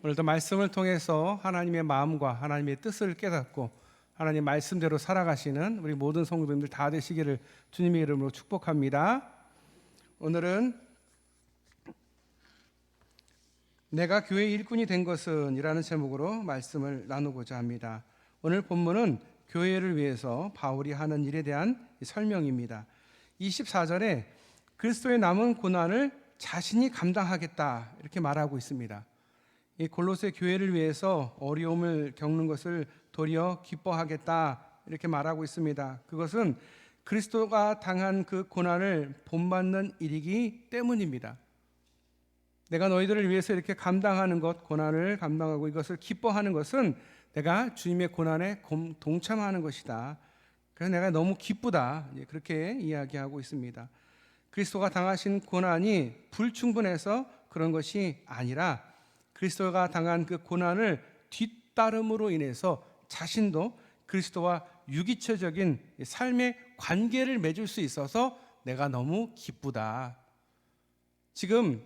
오늘도 말씀을 통해서 하나님의 마음과 하나님의 뜻을 깨닫고 하나님 말씀대로 살아가시는 우리 모든 성도님들 다 되시기를 주님의 이름으로 축복합니다. 오늘은 내가 교회의 일꾼이 된 것은 이라는 제목으로 말씀을 나누고자 합니다. 오늘 본문은 교회를 위해서 바울이 하는 일에 대한 설명입니다. 24절에 그리스도의 남은 고난을 자신이 감당하겠다 이렇게 말하고 있습니다. 이 골로새 교회를 위해서 어려움을 겪는 것을 도리어 기뻐하겠다 이렇게 말하고 있습니다. 그것은 그리스도가 당한 그 고난을 본받는 일이기 때문입니다. 내가 너희들을 위해서 이렇게 감당하는 것, 고난을 감당하고 이것을 기뻐하는 것은 내가 주님의 고난에 동참하는 것이다. 그래서 내가 너무 기쁘다 그렇게 이야기하고 있습니다. 그리스도가 당하신 고난이 불충분해서 그런 것이 아니라 그리스도가 당한 그 고난을 뒤따름으로 인해서 자신도 그리스도와 유기체적인 삶의 관계를 맺을 수 있어서 내가 너무 기쁘다. 지금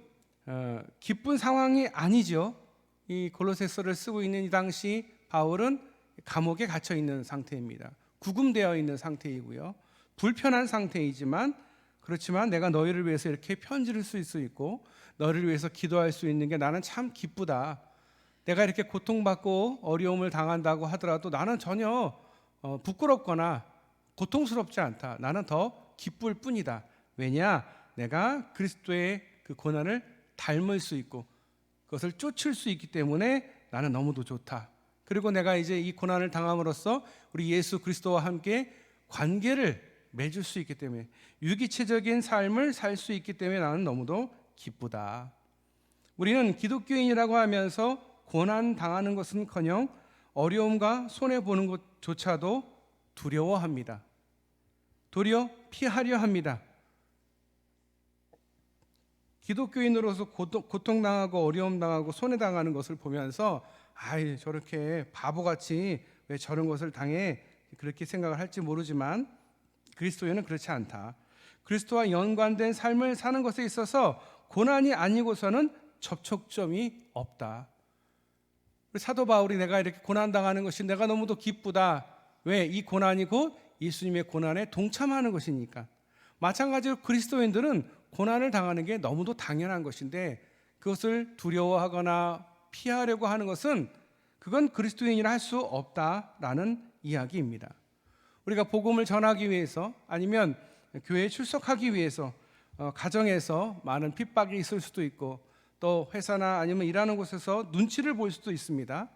기쁜 상황이 아니죠. 이 골로새서를 쓰고 있는 이 당시 바울은 감옥에 갇혀 있는 상태입니다. 구금되어 있는 상태이고요. 불편한 상태이지만 그렇지만 내가 너희를 위해서 이렇게 편지를 쓸 수 있고 너를 위해서 기도할 수 있는 게 나는 참 기쁘다. 내가 이렇게 고통받고 어려움을 당한다고 하더라도 나는 전혀 부끄럽거나 고통스럽지 않다. 나는 더 기쁠 뿐이다. 왜냐? 내가 그리스도의 그 고난을 닮을 수 있고 그것을 쫓을 수 있기 때문에 나는 너무도 좋다. 그리고 내가 이제 이 고난을 당함으로써 우리 예수 그리스도와 함께 관계를 맺을 수 있기 때문에 유기체적인 삶을 살 수 있기 때문에 나는 너무도 기쁘다. 우리는 기독교인이라고 하면서 고난 당하는 것은커녕 어려움과 손해 보는 것조차도 두려워합니다. 도리어 피하려 합니다. 기독교인으로서 고통당하고 어려움 당하고 손해 당하는 것을 보면서 아이 저렇게 바보같이 왜 저런 것을 당해 그렇게 생각을 할지 모르지만 그리스도인은 그렇지 않다. 그리스도와 연관된 삶을 사는 것에 있어서 고난이 아니고서는 접촉점이 없다. 사도 바울이 내가 이렇게 고난당하는 것이 내가 너무도 기쁘다. 왜? 이 고난이 곧 예수님의 고난에 동참하는 것이니까. 마찬가지로 그리스도인들은 고난을 당하는 게 너무도 당연한 것인데 그것을 두려워하거나 피하려고 하는 것은 그건 그리스도인이라 할 수 없다라는 이야기입니다. 우리가 복음을 전하기 위해서 아니면 교회에 출석하기 위해서 가정에서 많은 핍박이 있을 수도 있고 또 회사나 아니면 일하는 곳에서 눈치를 볼 수도 있습니다.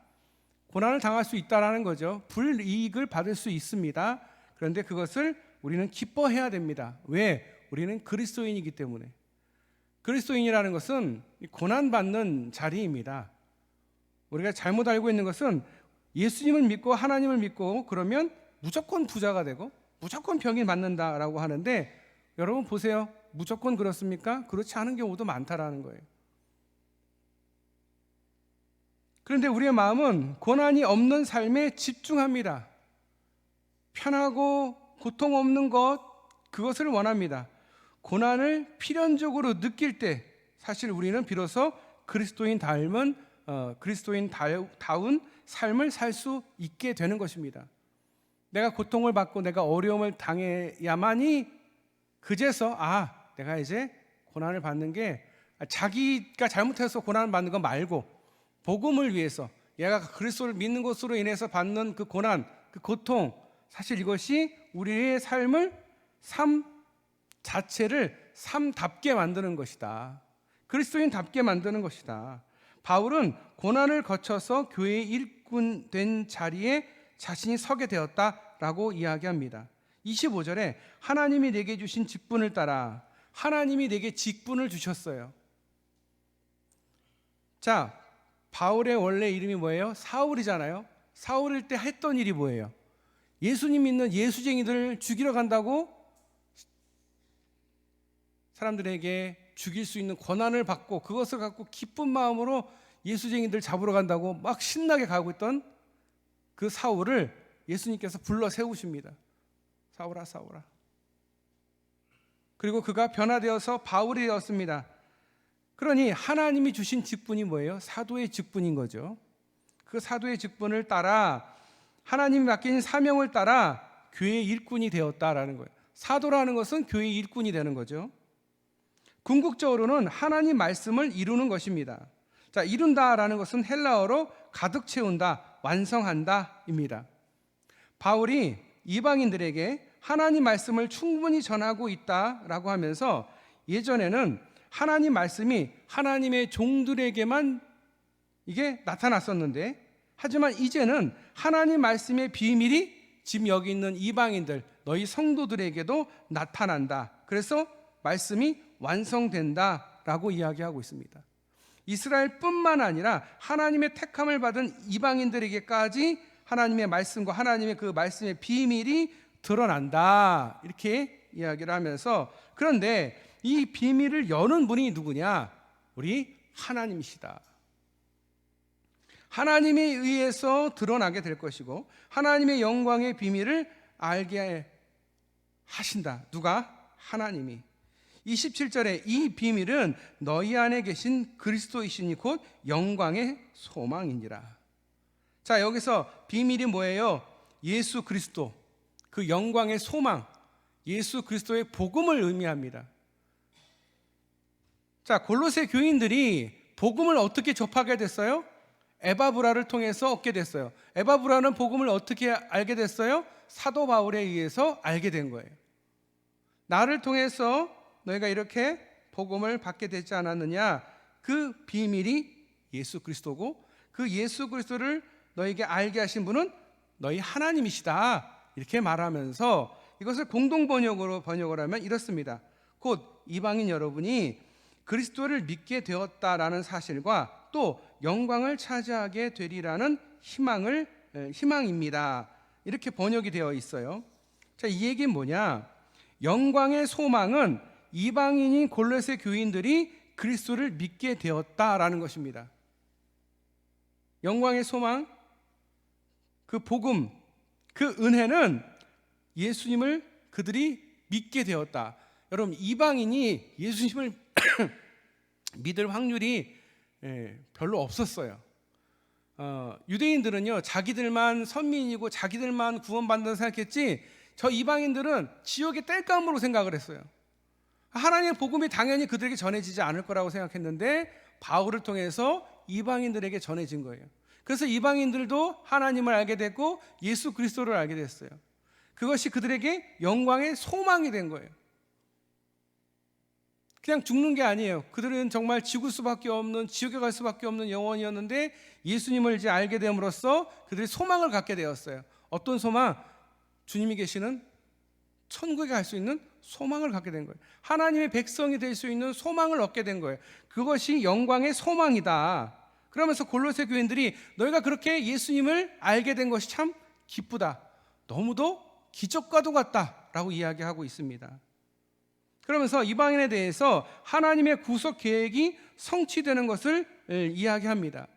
고난을 당할 수 있다라는 거죠. 불이익을 받을 수 있습니다. 그런데 그것을 우리는 기뻐해야 됩니다. 왜? 우리는 그리스도인이기 때문에. 그리스도인이라는 것은 고난받는 자리입니다. 우리가 잘못 알고 있는 것은 예수님을 믿고 하나님을 믿고 그러면 무조건 부자가 되고 무조건 병이 낫는다라고 하는데 여러분 보세요. 무조건 그렇습니까? 그렇지 않은 경우도 많다라는 거예요. 그런데 우리의 마음은 고난이 없는 삶에 집중합니다. 편하고 고통 없는 것 그것을 원합니다. 고난을 필연적으로 느낄 때 사실 우리는 비로소 그리스도인다운 삶을 살 수 있게 되는 것입니다. 내가 고통을 받고 내가 어려움을 당해야만이 그제서 내가 이제 고난을 받는 게 자기가 잘못해서 고난을 받는 거 말고 복음을 위해서 얘가 그리스도를 믿는 것으로 인해서 받는 그 고난, 그 고통 사실 이것이 우리의 삶을 삶 자체를 삶답게 만드는 것이다. 그리스도인답게 만드는 것이다. 바울은 고난을 거쳐서 교회의 일꾼 된 자리에 자신이 서게 되었다라고 이야기합니다. 25절에 하나님이 내게 주신 직분을 따라 하나님이 내게 직분을 주셨어요. 자, 바울의 원래 이름이 뭐예요? 사울이잖아요. 사울일 때 했던 일이 뭐예요? 예수님 믿는 예수쟁이들을 죽이러 간다고 사람들에게 죽일 수 있는 권한을 받고 그것을 갖고 기쁜 마음으로 예수쟁이들 잡으러 간다고 막 신나게 가고 있던 그 사울을 예수님께서 불러 세우십니다. 사울아 사울아. 그리고 그가 변화되어서 바울이 되었습니다. 그러니 하나님이 주신 직분이 뭐예요? 사도의 직분인 거죠. 그 사도의 직분을 따라 하나님이 맡긴 사명을 따라 교회의 일꾼이 되었다라는 거예요. 사도라는 것은 교회의 일꾼이 되는 거죠. 궁극적으로는 하나님 말씀을 이루는 것입니다. 자, 이룬다라는 것은 헬라어로 가득 채운다, 완성한다입니다. 바울이 이방인들에게 하나님 말씀을 충분히 전하고 있다라고 하면서 예전에는 하나님 말씀이 하나님의 종들에게만 이게 나타났었는데, 하지만 이제는 하나님 말씀의 비밀이 지금 여기 있는 이방인들, 너희 성도들에게도 나타난다. 그래서 말씀이 완성된다라고 이야기하고 있습니다. 이스라엘뿐만 아니라 하나님의 택함을 받은 이방인들에게까지 하나님의 말씀과 하나님의 그 말씀의 비밀이 드러난다, 이렇게 이야기를 하면서, 그런데 이 비밀을 여는 분이 누구냐? 우리 하나님이시다. 하나님에 의해서 드러나게 될 것이고 하나님의 영광의 비밀을 알게 하신다. 누가? 하나님이. 27절에 이 비밀은 너희 안에 계신 그리스도이시니 곧 영광의 소망이니라. 자, 여기서 비밀이 뭐예요? 예수 그리스도, 그 영광의 소망, 예수 그리스도의 복음을 의미합니다. 자, 골로새 교인들이 복음을 어떻게 접하게 됐어요? 에바브라를 통해서 얻게 됐어요. 에바브라는 복음을 어떻게 알게 됐어요? 사도 바울에 의해서 알게 된 거예요. 나를 통해서 너희가 이렇게 복음을 받게 되지 않았느냐? 그 비밀이 예수 그리스도고, 그 예수 그리스도를 너희에게 알게 하신 분은 너희 하나님이시다, 이렇게 말하면서 이것을 공동 번역을 하면 이렇습니다. 곧 이방인 여러분이 그리스도를 믿게 되었다라는 사실과 또 영광을 차지하게 되리라는 희망입니다. 이렇게 번역이 되어 있어요. 자, 이 얘기는 뭐냐? 영광의 소망은 이방인인 골로새 교인들이 그리스도를 믿게 되었다라는 것입니다. 영광의 소망, 그 복음, 그 은혜는 예수님을 그들이 믿게 되었다. 여러분, 이방인이 예수님을 믿을 확률이 별로 없었어요. 유대인들은요, 자기들만 선민이고 자기들만 구원받는다 생각했지, 저 이방인들은 지옥의 땔감으로 생각을 했어요. 하나님의 복음이 당연히 그들에게 전해지지 않을 거라고 생각했는데 바울을 통해서 이방인들에게 전해진 거예요. 그래서 이방인들도 하나님을 알게 됐고 예수 그리스도를 알게 됐어요. 그것이 그들에게 영광의 소망이 된 거예요. 그냥 죽는 게 아니에요. 그들은 정말 지구 수밖에 없는, 지옥에 갈 수밖에 없는 영혼이었는데 예수님을 이제 알게 됨으로써 그들이 소망을 갖게 되었어요. 어떤 소망? 주님이 계시는 천국에 갈 수 있는 소망을 갖게 된 거예요. 하나님의 백성이 될 수 있는 소망을 얻게 된 거예요. 그것이 영광의 소망이다. 그러면서 골로새 교인들이 너희가 그렇게 예수님을 알게 된 것이 참 기쁘다, 너무도 기적과도 같다라고 이야기하고 있습니다. 그러면서 이방인에 대해서 하나님의 구속 계획이 성취되는 것을 이야기합니다.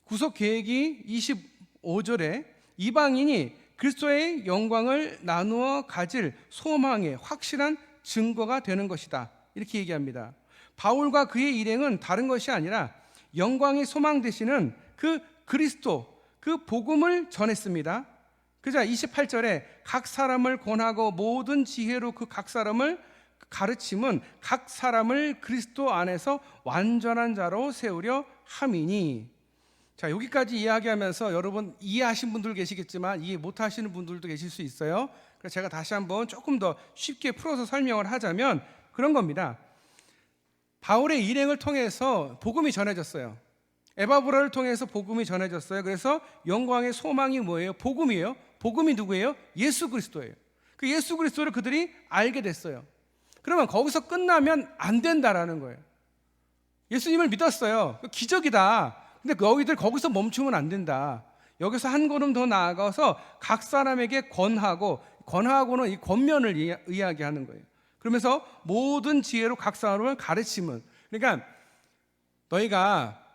구속 계획이 25절에 이방인이 그리스도의 영광을 나누어 가질 소망의 확실한 증거가 되는 것이다, 이렇게 얘기합니다. 바울과 그의 일행은 다른 것이 아니라 영광의 소망 되시는 그 그리스도, 그 복음을 전했습니다. 그자 28절에 각 사람을 권하고 모든 지혜로 그 각 사람을 가르침은 각 사람을 그리스도 안에서 완전한 자로 세우려 함이니. 자, 여기까지 이야기하면서 여러분 이해하신 분들 계시겠지만 이해 못하시는 분들도 계실 수 있어요. 그래서 제가 다시 한번 조금 더 쉽게 풀어서 설명을 하자면 그런 겁니다. 바울의 일행을 통해서 복음이 전해졌어요. 에바브라를 통해서 복음이 전해졌어요. 그래서 영광의 소망이 뭐예요? 복음이에요. 복음이 누구예요? 예수 그리스도예요. 그 예수 그리스도를 그들이 알게 됐어요. 그러면 거기서 끝나면 안 된다라는 거예요. 예수님을 믿었어요. 기적이다. 근데 너희들 거기서 멈추면 안 된다. 여기서 한 걸음 더 나아가서 각 사람에게 권하고는 이 권면을 이야기하는 거예요. 그러면서 모든 지혜로 각 사람을 가르침은, 그러니까 너희가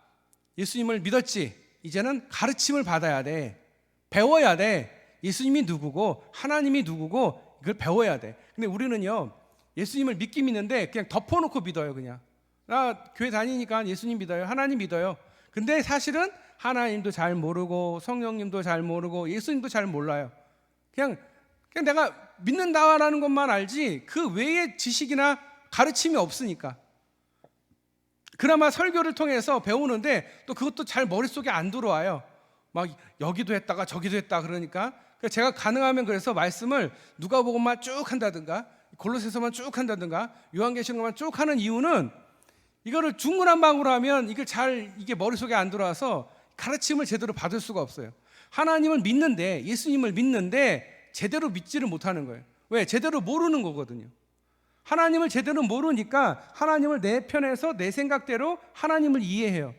예수님을 믿었지, 이제는 가르침을 받아야 돼. 배워야 돼. 예수님이 누구고 하나님이 누구고 이걸 배워야 돼. 근데 우리는요, 예수님을 믿긴 믿는데 그냥 덮어놓고 믿어요. 그냥 나 교회 다니니까 예수님 믿어요. 하나님 믿어요. 근데 사실은 하나님도 잘 모르고 성령님도 잘 모르고 예수님도 잘 몰라요. 그냥 내가 믿는다라는 것만 알지 그 외의 지식이나 가르침이 없으니까. 그나마 설교를 통해서 배우는데 또 그것도 잘 머릿속에 안 들어와요. 막 여기도 했다가 저기도 했다 그러니까 제가 가능하면 그래서 말씀을 누가복음만 쭉 한다든가 골로새서만 쭉 한다든가 요한계시록만 쭉 하는 이유는 이거를 중구난방으로 하면 이게 머릿속에 안 들어와서 가르침을 제대로 받을 수가 없어요. 하나님을 믿는데 예수님을 믿는데 제대로 믿지를 못하는 거예요. 왜? 제대로 모르는 거거든요. 하나님을 제대로 모르니까 하나님을 내 편에서 내 생각대로 하나님을 이해해요.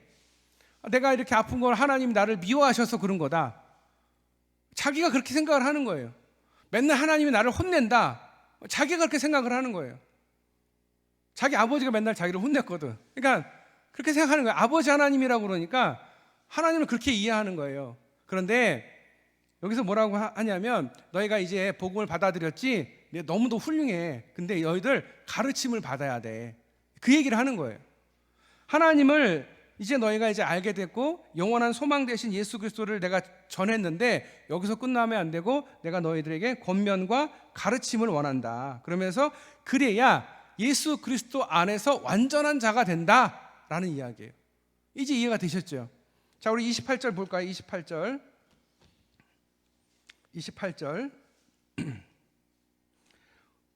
내가 이렇게 아픈 걸 하나님이 나를 미워하셔서 그런 거다. 자기가 그렇게 생각을 하는 거예요. 맨날 하나님이 나를 혼낸다. 자기가 그렇게 생각을 하는 거예요. 자기 아버지가 맨날 자기를 혼냈거든. 그러니까 그렇게 생각하는 거예요. 아버지 하나님이라고 그러니까 하나님을 그렇게 이해하는 거예요. 그런데 여기서 뭐라고 하냐면 너희가 이제 복음을 받아들였지 너무도 훌륭해. 근데 너희들 가르침을 받아야 돼. 그 얘기를 하는 거예요. 하나님을 이제 너희가 이제 알게 됐고 영원한 소망 되신 예수 그리스도를 내가 전했는데 여기서 끝나면 안 되고 내가 너희들에게 권면과 가르침을 원한다. 그러면서 그래야 예수 그리스도 안에서 완전한 자가 된다라는 이야기예요. 이제 이해가 되셨죠? 자, 우리 28절 볼까요? 28절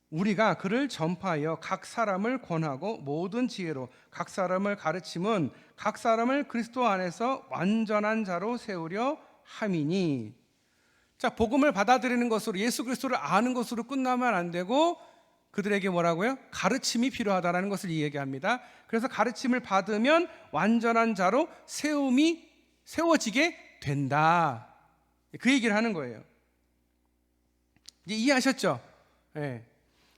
우리가 그를 전파하여 각 사람을 권하고 모든 지혜로 각 사람을 가르침은 각 사람을 그리스도 안에서 완전한 자로 세우려 함이니. 자, 복음을 받아들이는 것으로 예수 그리스도를 아는 것으로 끝나면 안 되고 그들에게 뭐라고요? 가르침이 필요하다라는 것을 이야기합니다. 그래서 가르침을 받으면 완전한 자로 세워지게 된다. 그 얘기를 하는 거예요. 이제 이해하셨죠? 네.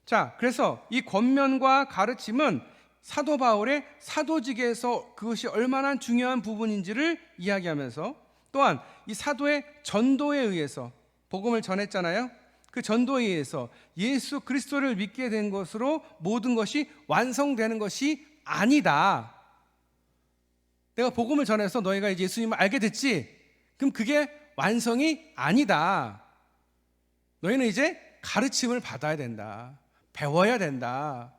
자, 그래서 이 권면과 가르침은 사도 바울의 사도직에서 그것이 얼마나 중요한 부분인지를 이야기하면서 또한 이 사도의 전도에 의해서 복음을 전했잖아요. 그 전도에 의해서 예수 그리스도를 믿게 된 것으로 모든 것이 완성되는 것이 아니다. 내가 복음을 전해서 너희가 이제 예수님을 알게 됐지? 그럼 그게 완성이 아니다. 너희는 이제 가르침을 받아야 된다. 배워야 된다.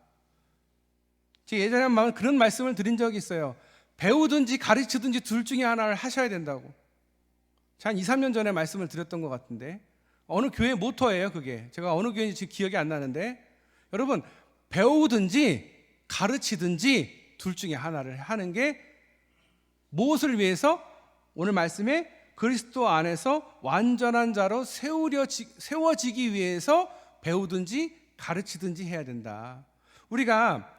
제가 예전에 한번 그런 말씀을 드린 적이 있어요. 배우든지 가르치든지 둘 중에 하나를 하셔야 된다고. 한 2, 3년 전에 말씀을 드렸던 것 같은데 어느 교회 모토예요 그게. 제가 어느 교회인지 지금 기억이 안 나는데 여러분 배우든지 가르치든지 둘 중에 하나를 하는 게 무엇을 위해서? 오늘 말씀에 그리스도 안에서 완전한 자로 세워지기 위해서 배우든지 가르치든지 해야 된다. 우리가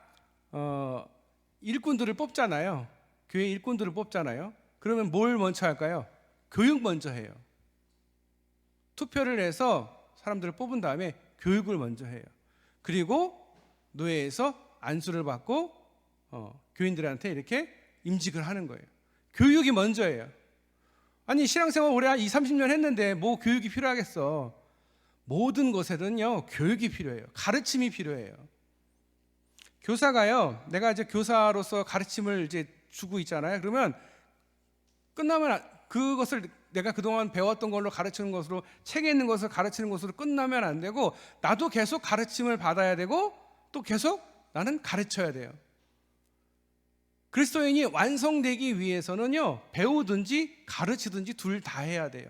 일꾼들을 뽑잖아요. 교회 일꾼들을 뽑잖아요. 그러면 뭘 먼저 할까요? 교육 먼저 해요. 투표를 해서 사람들을 뽑은 다음에 교육을 먼저 해요. 그리고 노예에서 안수를 받고 교인들한테 이렇게 임직을 하는 거예요. 교육이 먼저예요. 아니 신앙생활 오래 한 20, 30년 했는데 뭐 교육이 필요하겠어. 모든 것에는요 교육이 필요해요. 가르침이 필요해요. 교사가요, 내가 이제 교사로서 가르침을 이제 주고 있잖아요. 그러면 끝나면 그것을 내가 그동안 배웠던 걸로 가르치는 것으로 책에 있는 것을 가르치는 것으로 끝나면 안 되고 나도 계속 가르침을 받아야 되고 또 계속 나는 가르쳐야 돼요. 그리스도인이 완성되기 위해서는요 배우든지 가르치든지 둘 다 해야 돼요.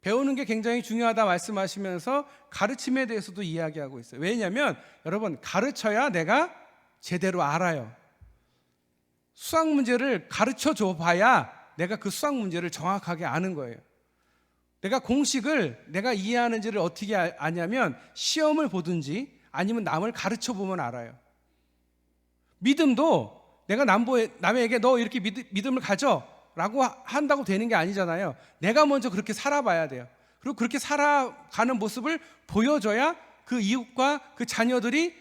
배우는 게 굉장히 중요하다 말씀하시면서 가르침에 대해서도 이야기하고 있어요. 왜냐하면 여러분 가르쳐야 내가 제대로 알아요. 수학 문제를 가르쳐 줘 봐야 내가 그 수학 문제를 정확하게 아는 거예요. 내가 공식을 내가 이해하는지를 어떻게 아냐면 시험을 보든지 아니면 남을 가르쳐 보면 알아요. 믿음도 내가 남에게 너 이렇게 믿음을 가져 라고 한다고 되는 게 아니잖아요. 내가 먼저 그렇게 살아봐야 돼요. 그리고 그렇게 살아가는 모습을 보여줘야 그 이웃과 그 자녀들이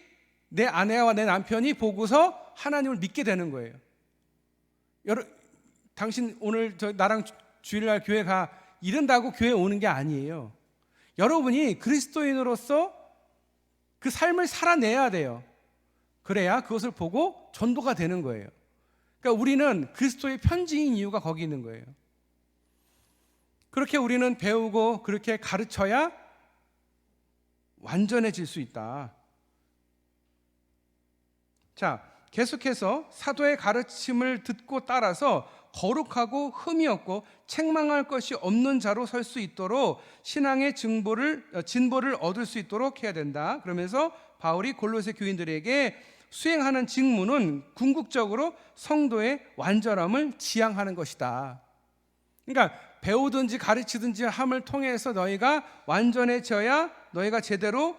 내 아내와 내 남편이 보고서 하나님을 믿게 되는 거예요. 당신 오늘 나랑 주일날 교회 가 이런다고 교회 오는 게 아니에요. 여러분이 그리스도인으로서 그 삶을 살아내야 돼요. 그래야 그것을 보고 전도가 되는 거예요. 그러니까 우리는 그리스도의 편지인 이유가 거기 있는 거예요. 그렇게 우리는 배우고 그렇게 가르쳐야 완전해질 수 있다. 자, 계속해서 사도의 가르침을 듣고 따라서 거룩하고 흠이 없고 책망할 것이 없는 자로 설 수 있도록 신앙의 진보를 얻을 수 있도록 해야 된다. 그러면서 바울이 골로새 교인들에게 수행하는 직무는 궁극적으로 성도의 완전함을 지향하는 것이다. 그러니까 배우든지 가르치든지 함을 통해서 너희가 완전해져야 너희가 제대로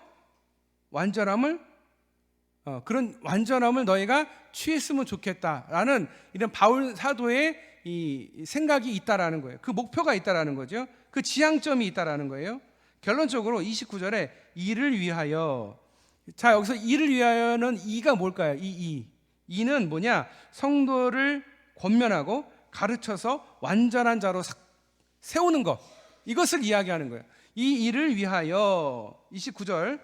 그런 완전함을 너희가 취했으면 좋겠다라는 이런 바울 사도의 이 생각이 있다라는 거예요. 그 목표가 있다라는 거죠. 그 지향점이 있다라는 거예요. 결론적으로 29절에 이를 위하여. 자, 여기서 이를 위하여는 이가 뭘까요? 이는 뭐냐? 성도를 권면하고 가르쳐서 완전한 자로 세우는 것, 이것을 이야기하는 거예요. 이 일을 위하여. 29절,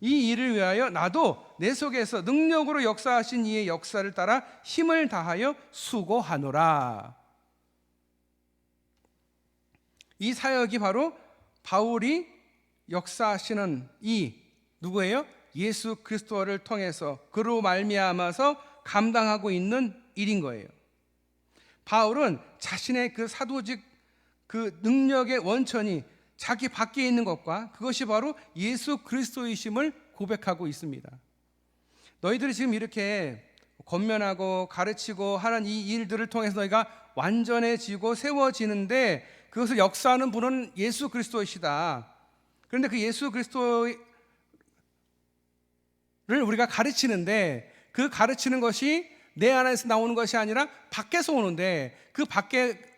이 일을 위하여 나도 내 속에서 능력으로 역사하신 이의 역사를 따라 힘을 다하여 수고하노라. 이 사역이 바로 바울이 역사하시는 이 누구예요? 예수 그리스도를 통해서 그로 말미암아서 감당하고 있는 일인 거예요. 바울은 자신의 그 사도직 그 능력의 원천이 자기 밖에 있는 것과 그것이 바로 예수 그리스도이심을 고백하고 있습니다. 너희들이 지금 이렇게 권면하고 가르치고 하는 이 일들을 통해서 너희가 완전해지고 세워지는데 그것을 역사하는 분은 예수 그리스도이시다. 그런데 그 예수 그리스도를 우리가 가르치는데 그 가르치는 것이 내 안에서 나오는 것이 아니라 밖에서 오는데 그 밖에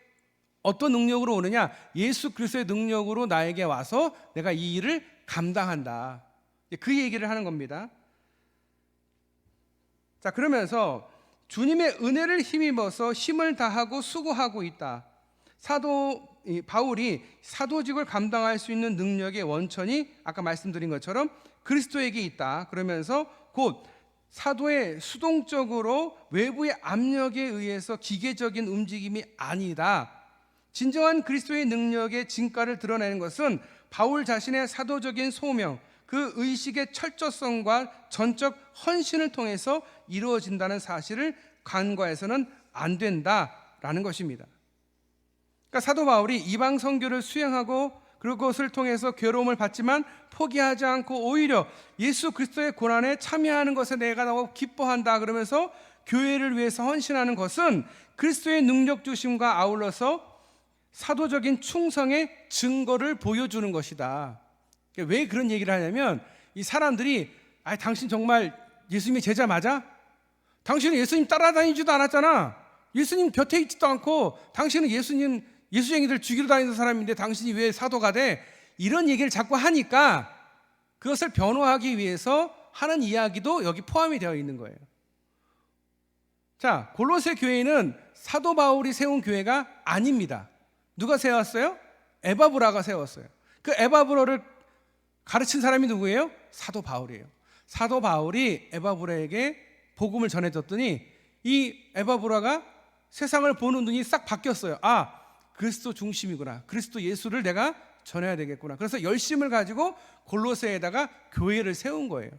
어떤 능력으로 오느냐? 예수 그리스도의 능력으로 나에게 와서 내가 이 일을 감당한다. 그 얘기를 하는 겁니다. 자, 그러면서 주님의 은혜를 힘입어서 힘을 다하고 수고하고 있다. 바울이 사도직을 감당할 수 있는 능력의 원천이 아까 말씀드린 것처럼 그리스도에게 있다. 그러면서 곧 사도의 수동적으로 외부의 압력에 의해서 기계적인 움직임이 아니다. 진정한 그리스도의 능력의 진가를 드러내는 것은 바울 자신의 사도적인 소명, 그 의식의 철저성과 전적 헌신을 통해서 이루어진다는 사실을 간과해서는 안 된다라는 것입니다. 그러니까 사도 바울이 이방 선교를 수행하고 그것을 통해서 괴로움을 받지만 포기하지 않고 오히려 예수 그리스도의 고난에 참여하는 것에 내가 너무 기뻐한다 그러면서 교회를 위해서 헌신하는 것은 그리스도의 능력 주심과 아울러서 사도적인 충성의 증거를 보여주는 것이다. 왜 그런 얘기를 하냐면 이 사람들이 당신 정말 예수님의 제자 맞아? 당신은 예수님 따라다니지도 않았잖아. 예수님 곁에 있지도 않고 당신은 예수쟁이들 죽이러 다니는 사람인데 당신이 왜 사도가 돼? 이런 얘기를 자꾸 하니까 그것을 변호하기 위해서 하는 이야기도 여기 포함이 되어 있는 거예요. 자, 골로새 교회는 사도 바울이 세운 교회가 아닙니다. 누가 세웠어요? 에바브라가 세웠어요. 그 에바브라를 가르친 사람이 누구예요? 사도 바울이에요. 사도 바울이 에바브라에게 복음을 전해줬더니 이 에바브라가 세상을 보는 눈이 싹 바뀌었어요. 그리스도 중심이구나. 그리스도 예수를 내가 전해야 되겠구나. 그래서 열심을 가지고 골로새에다가 교회를 세운 거예요.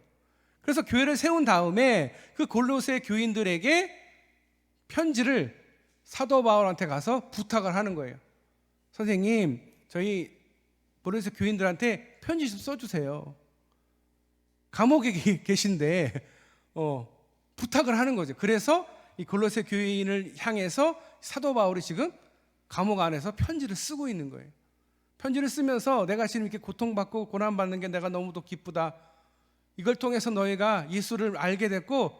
그래서 교회를 세운 다음에 그 골로새 교인들에게 편지를 사도 바울한테 가서 부탁을 하는 거예요. 선생님, 저희 골로새 교인들한테 편지 좀 써주세요. 감옥에 계신데 부탁을 하는 거죠. 그래서 이 골로새 교인을 향해서 사도 바울이 지금 감옥 안에서 편지를 쓰고 있는 거예요. 편지를 쓰면서 내가 지금 이렇게 고통받고 고난받는 게 내가 너무도 기쁘다. 이걸 통해서 너희가 예수를 알게 됐고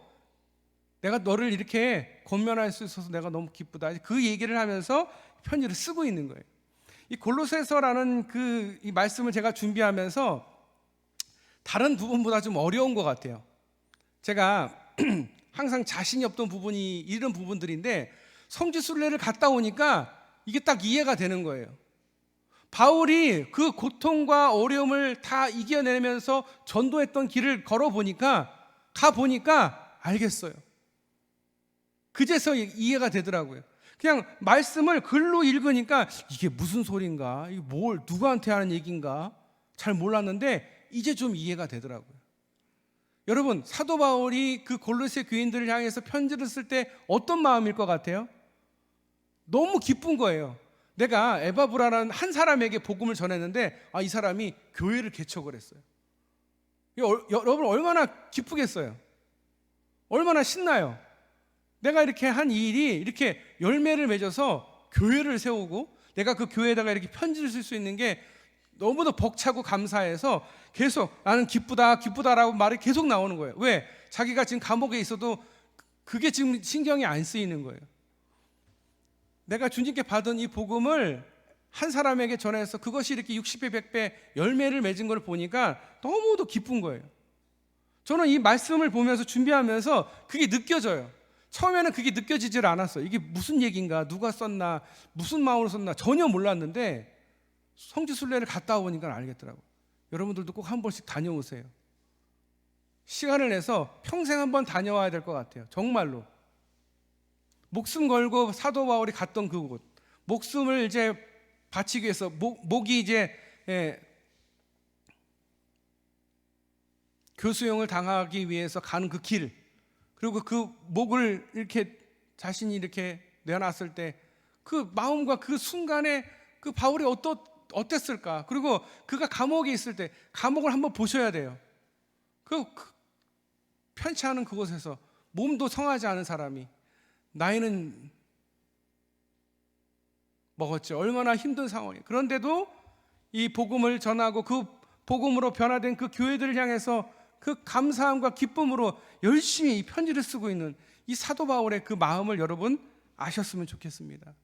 내가 너를 이렇게 권면할 수 있어서 내가 너무 기쁘다. 그 얘기를 하면서 편지를 쓰고 있는 거예요. 이 골로새서라는 이 말씀을 제가 준비하면서 다른 부분보다 좀 어려운 것 같아요. 제가 항상 자신이 없던 부분이 이런 부분들인데 성지순례를 갔다 오니까 이게 딱 이해가 되는 거예요. 바울이 그 고통과 어려움을 다 이겨내면서 전도했던 길을 가보니까 알겠어요. 그제서 이해가 되더라고요. 그냥 말씀을 글로 읽으니까 이게 무슨 소린가, 이게 뭘 누구한테 하는 얘기인가 잘 몰랐는데 이제 좀 이해가 되더라고요. 여러분, 사도 바울이 그 골로새 교인들을 향해서 편지를 쓸 때 어떤 마음일 것 같아요? 너무 기쁜 거예요. 내가 에바브라라는 한 사람에게 복음을 전했는데 이 사람이 교회를 개척을 했어요. 여러분 얼마나 기쁘겠어요? 얼마나 신나요? 내가 이렇게 한 일이 이렇게 열매를 맺어서 교회를 세우고 내가 그 교회에다가 이렇게 편지를 쓸 수 있는 게 너무도 벅차고 감사해서 계속 나는 기쁘다라고 말이 계속 나오는 거예요. 왜? 자기가 지금 감옥에 있어도 그게 지금 신경이 안 쓰이는 거예요. 내가 주님께 받은 이 복음을 한 사람에게 전해서 그것이 이렇게 60배, 100배 열매를 맺은 걸 보니까 너무도 기쁜 거예요. 저는 이 말씀을 보면서 준비하면서 그게 느껴져요. 처음에는 그게 느껴지질 않았어요. 이게 무슨 얘기인가, 누가 썼나, 무슨 마음으로 썼나 전혀 몰랐는데 성지순례를 갔다 오니까 알겠더라고요. 여러분들도 꼭 한 번씩 다녀오세요. 시간을 내서 평생 한번 다녀와야 될 것 같아요. 정말로. 목숨 걸고 사도 바울이 갔던 그곳, 목숨을 이제 바치기 위해서 목이 이제 교수형을 당하기 위해서 가는 그 길, 그리고 그 목을 이렇게 자신이 이렇게 내놨을 때 그 마음과 그 순간에 그 바울이 어땠을까? 그리고 그가 감옥에 있을 때 감옥을 한번 보셔야 돼요. 그 편치 않은 그곳에서 몸도 성하지 않은 사람이 나이는 먹었죠. 얼마나 힘든 상황이에요. 그런데도 이 복음을 전하고 그 복음으로 변화된 그 교회들을 향해서 그 감사함과 기쁨으로 열심히 이 편지를 쓰고 있는 이 사도 바울의 그 마음을 여러분 아셨으면 좋겠습니다.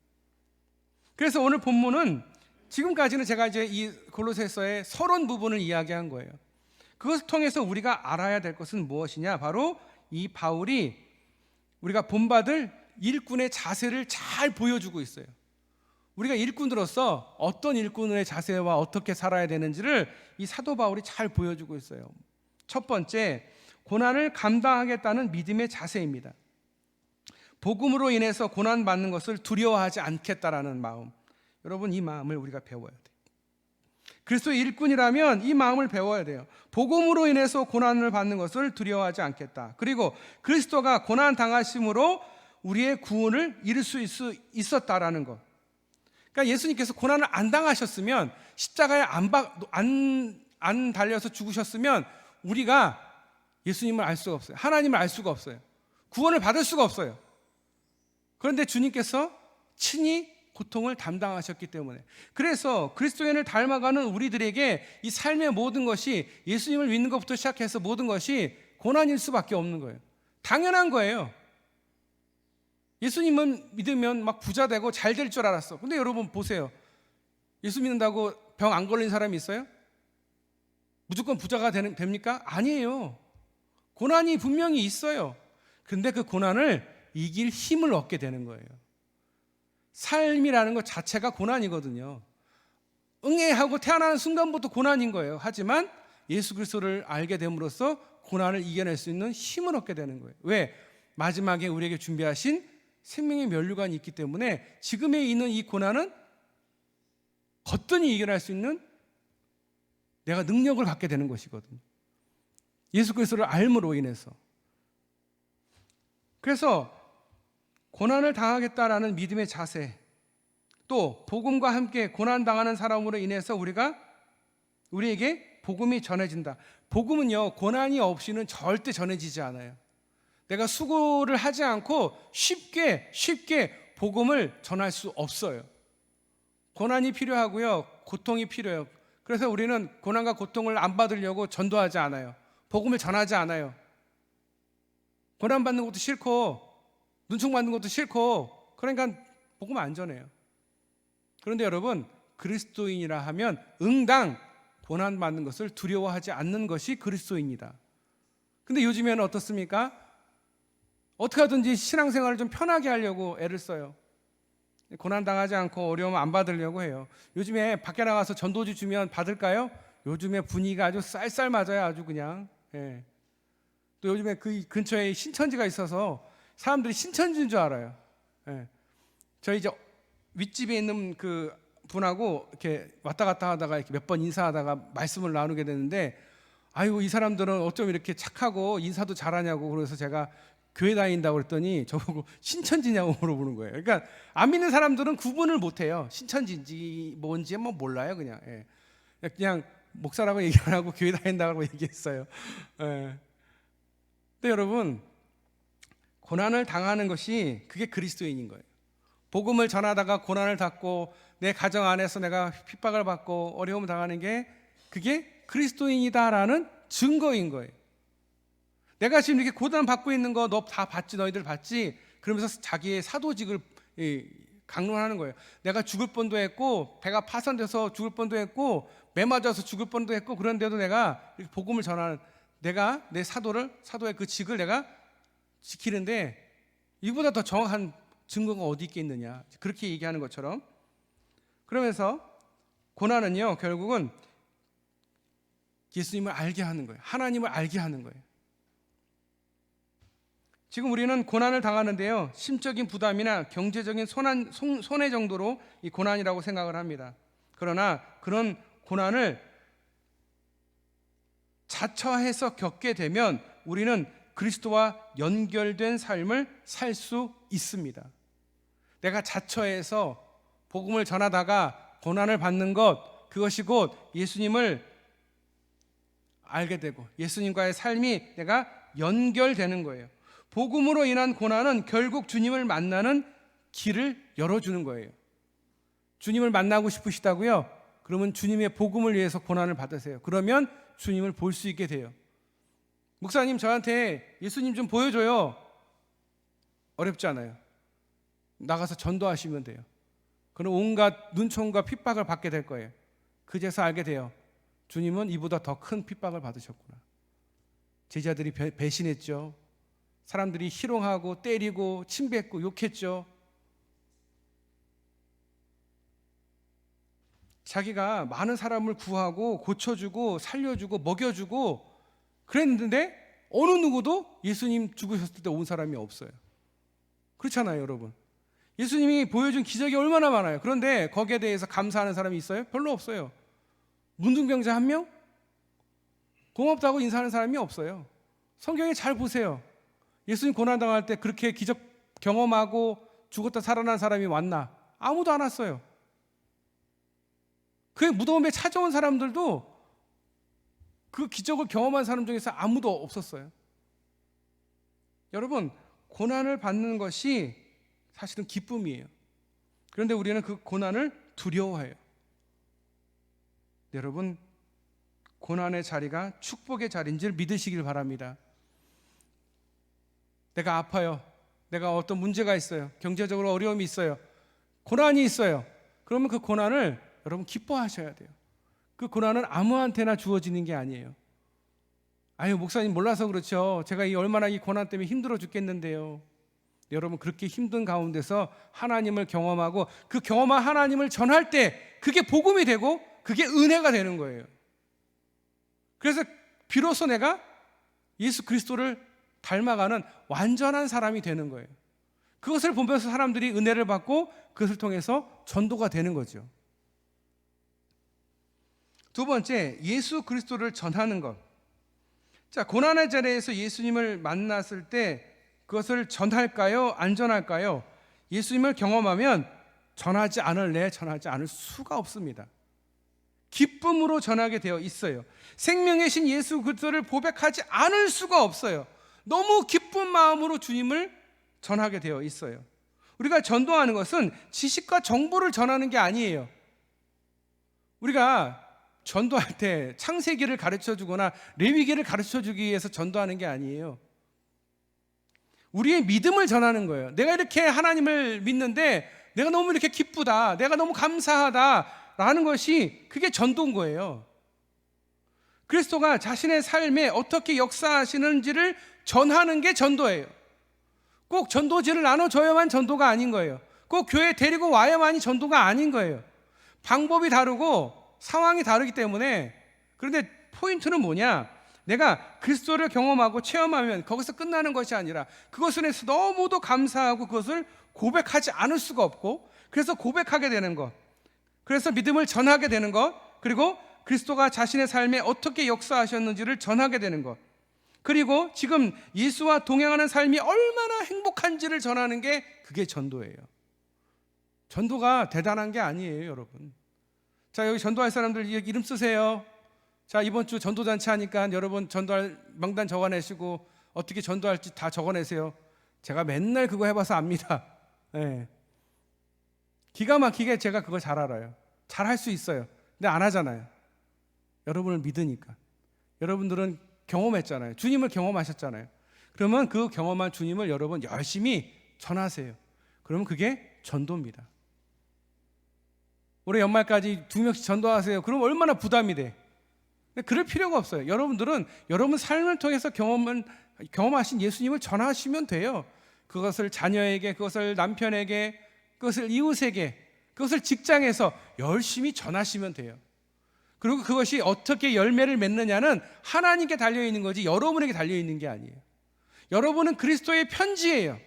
그래서 오늘 본문은 지금까지는 제가 이제 이 골로새서의 서론 부분을 이야기한 거예요. 그것을 통해서 우리가 알아야 될 것은 무엇이냐? 바로 이 바울이 우리가 본받을 일꾼의 자세를 잘 보여주고 있어요. 우리가 일꾼으로서 어떤 일꾼의 자세와 어떻게 살아야 되는지를 이 사도 바울이 잘 보여주고 있어요. 첫 번째, 고난을 감당하겠다는 믿음의 자세입니다. 복음으로 인해서 고난받는 것을 두려워하지 않겠다라는 마음. 여러분, 이 마음을 우리가 배워야 돼요. 그리스도의 일꾼이라면 이 마음을 배워야 돼요. 복음으로 인해서 고난을 받는 것을 두려워하지 않겠다. 그리고 그리스도가 고난 당하심으로 우리의 구원을 이룰 수 있었다라는 것. 그러니까 예수님께서 고난을 안 당하셨으면, 십자가에 안 달려서 죽으셨으면 우리가 예수님을 알 수가 없어요. 하나님을 알 수가 없어요. 구원을 받을 수가 없어요. 그런데 주님께서 친히 고통을 담당하셨기 때문에, 그래서 그리스도인을 닮아가는 우리들에게 이 삶의 모든 것이 예수님을 믿는 것부터 시작해서 모든 것이 고난일 수밖에 없는 거예요. 당연한 거예요. 예수님은 믿으면 막 부자 되고 잘 될 줄 알았어. 근데 여러분 보세요. 예수 믿는다고 병 안 걸린 사람이 있어요? 무조건 부자가 됩니까? 아니에요. 고난이 분명히 있어요. 근데 그 고난을 이길 힘을 얻게 되는 거예요. 삶이라는 것 자체가 고난이거든요. 응애하고 태어나는 순간부터 고난인 거예요. 하지만 예수 그리스도를 알게 됨으로써 고난을 이겨낼 수 있는 힘을 얻게 되는 거예요. 왜? 마지막에 우리에게 준비하신 생명의 면류관이 있기 때문에 지금에 있는 이 고난은 거뜬히 이겨낼 수 있는 내가 능력을 갖게 되는 것이거든요. 예수 그리스도를 알므로 인해서. 그래서 고난을 당하겠다라는 믿음의 자세, 또 복음과 함께 고난당하는 사람으로 인해서 우리에게 복음이 전해진다. 복음은요, 고난이 없이는 절대 전해지지 않아요. 내가 수고를 하지 않고 쉽게 복음을 전할 수 없어요. 고난이 필요하고요, 고통이 필요해요. 그래서 우리는 고난과 고통을 안 받으려고 전도하지 않아요. 복음을 전하지 않아요. 고난받는 것도 싫고 눈총받는 것도 싫고, 그러니까 복음 안 전해요. 그런데 여러분, 그리스도인이라 하면 응당 고난받는 것을 두려워하지 않는 것이 그리스도인이다. 근데 요즘에는 어떻습니까? 어떻게 하든지 신앙생활을 좀 편하게 하려고 애를 써요. 고난당하지 않고 어려움 안 받으려고 해요. 요즘에 밖에 나가서 전도지 주면 받을까요? 요즘에 분위기가 아주 쌀쌀 맞아요. 아주 그냥. 예. 또 요즘에 그 근처에 신천지가 있어서 사람들이 신천지인 줄 알아요. 예. 저희 이제 윗집에 있는 그 분하고 이렇게 왔다 갔다 하다가 이렇게 몇 번 인사하다가 말씀을 나누게 되는데, 아이고 이 사람들은 어쩜 이렇게 착하고 인사도 잘하냐고. 그래서 제가 교회 다닌다고 그랬더니 저보고 신천지냐고 물어보는 거예요. 그러니까 안 믿는 사람들은 구분을 못 해요. 신천지인지 뭔지 뭐 몰라요. 그냥 그냥 목사라고 얘기 안 하고 교회 다닌다고 얘기했어요. 예. 근데 여러분, 고난을 당하는 것이 그게 그리스도인인 거예요. 복음을 전하다가 고난을 받고 내 가정 안에서 내가 핍박을 받고 어려움을 당하는 게 그게 그리스도인이다라는 증거인 거예요. 내가 지금 이렇게 고난 받고 있는 거 너 다 받지, 너희들 받지, 그러면서 자기의 사도직을 강론하는 거예요. 내가 죽을 뻔도 했고 배가 파손돼서 죽을 뻔도 했고 매 맞아서 죽을 뻔도 했고, 그런데도 내가 이렇게 복음을 전하는, 내가 내 사도의 그 직을 내가 지키는데 이보다 더 정확한 증거가 어디 있겠느냐, 그렇게 얘기하는 것처럼. 그러면서 고난은요 결국은 예수님을 알게 하는 거예요. 하나님을 알게 하는 거예요. 지금 우리는 고난을 당하는데요, 심적인 부담이나 경제적인 손해 정도로 이 고난이라고 생각을 합니다. 그러나 그런 고난을 자처해서 겪게 되면 우리는 그리스도와 연결된 삶을 살 수 있습니다. 내가 자처해서 복음을 전하다가 고난을 받는 것, 그것이 곧 예수님을 알게 되고 예수님과의 삶이 내가 연결되는 거예요. 복음으로 인한 고난은 결국 주님을 만나는 길을 열어주는 거예요. 주님을 만나고 싶으시다고요? 그러면 주님의 복음을 위해서 고난을 받으세요. 그러면 주님을 볼 수 있게 돼요. 목사님, 저한테 예수님 좀 보여줘요. 어렵지 않아요. 나가서 전도하시면 돼요. 그럼 온갖 눈총과 핍박을 받게 될 거예요. 그제서 알게 돼요. 주님은 이보다 더 큰 핍박을 받으셨구나. 제자들이 배신했죠. 사람들이 희롱하고 때리고 침뱉고 욕했죠. 자기가 많은 사람을 구하고 고쳐주고 살려주고 먹여주고 그랬는데 어느 누구도 예수님 죽으셨을 때 온 사람이 없어요. 그렇잖아요, 여러분. 예수님이 보여준 기적이 얼마나 많아요. 그런데 거기에 대해서 감사하는 사람이 있어요? 별로 없어요. 문둥병자 한 명? 고맙다고 인사하는 사람이 없어요. 성경에 잘 보세요. 예수님 고난당할 때 그렇게 기적 경험하고 죽었다 살아난 사람이 왔나? 아무도 안 왔어요. 그 무덤에 찾아온 사람들도 그 기적을 경험한 사람 중에서 아무도 없었어요. 여러분, 고난을 받는 것이 사실은 기쁨이에요. 그런데 우리는 그 고난을 두려워해요. 여러분, 고난의 자리가 축복의 자리인지를 믿으시길 바랍니다. 내가 아파요. 내가 어떤 문제가 있어요. 경제적으로 어려움이 있어요. 고난이 있어요. 그러면 그 고난을 여러분 기뻐하셔야 돼요. 그 고난은 아무한테나 주어지는 게 아니에요. 아유, 목사님 몰라서 그렇죠. 제가 얼마나 이 고난 때문에 힘들어 죽겠는데요. 여러분, 그렇게 힘든 가운데서 하나님을 경험하고 그 경험한 하나님을 전할 때 그게 복음이 되고 그게 은혜가 되는 거예요. 그래서 비로소 내가 예수 그리스도를 닮아가는 완전한 사람이 되는 거예요. 그것을 보면서 사람들이 은혜를 받고 그것을 통해서 전도가 되는 거죠. 두 번째, 예수 그리스도를 전하는 것. 자, 고난의 자리에서 예수님을 만났을 때 그것을 전할까요? 안 전할까요? 예수님을 경험하면 전하지 않을 수가 없습니다. 기쁨으로 전하게 되어 있어요. 생명의 신 예수 그리스도를 고백하지 않을 수가 없어요. 너무 기쁜 마음으로 주님을 전하게 되어 있어요. 우리가 전도하는 것은 지식과 정보를 전하는 게 아니에요. 우리가 전도할 때 창세기를 가르쳐주거나 레위기를 가르쳐주기 위해서 전도하는 게 아니에요. 우리의 믿음을 전하는 거예요. 내가 이렇게 하나님을 믿는데 내가 너무 이렇게 기쁘다, 내가 너무 감사하다라는 것이 그게 전도인 거예요. 그리스도가 자신의 삶에 어떻게 역사하시는지를 전하는 게 전도예요. 꼭 전도지를 나눠줘야만 전도가 아닌 거예요. 꼭 교회에 데리고 와야만이 전도가 아닌 거예요. 방법이 다르고 상황이 다르기 때문에. 그런데 포인트는 뭐냐? 내가 그리스도를 경험하고 체험하면 거기서 끝나는 것이 아니라 그것에 대해서 너무도 감사하고 그것을 고백하지 않을 수가 없고, 그래서 고백하게 되는 것, 그래서 믿음을 전하게 되는 것, 그리고 그리스도가 자신의 삶에 어떻게 역사하셨는지를 전하게 되는 것, 그리고 지금 예수와 동행하는 삶이 얼마나 행복한지를 전하는 게 그게 전도예요. 전도가 대단한 게 아니에요, 여러분. 자, 여기 전도할 사람들 이름 쓰세요. 자, 이번 주 전도잔치 하니까 여러분 전도할 명단 적어내시고 어떻게 전도할지 다 적어내세요. 제가 맨날 그거 해봐서 압니다. 네. 기가 막히게 제가 그걸 잘 알아요. 잘 할 수 있어요. 근데 안 하잖아요. 여러분을 믿으니까. 여러분들은 경험했잖아요. 주님을 경험하셨잖아요. 그러면 그 경험한 주님을 여러분 열심히 전하세요. 그러면 그게 전도입니다. 올해 연말까지 2명씩 전도하세요. 그럼 얼마나 부담이 돼. 근데 그럴 필요가 없어요. 여러분들은 여러분 삶을 통해서 경험하신 예수님을 전하시면 돼요. 그것을 자녀에게, 그것을 남편에게, 그것을 이웃에게, 그것을 직장에서 열심히 전하시면 돼요. 그리고 그것이 어떻게 열매를 맺느냐는 하나님께 달려있는 거지 여러분에게 달려있는 게 아니에요. 여러분은 그리스도의 편지예요.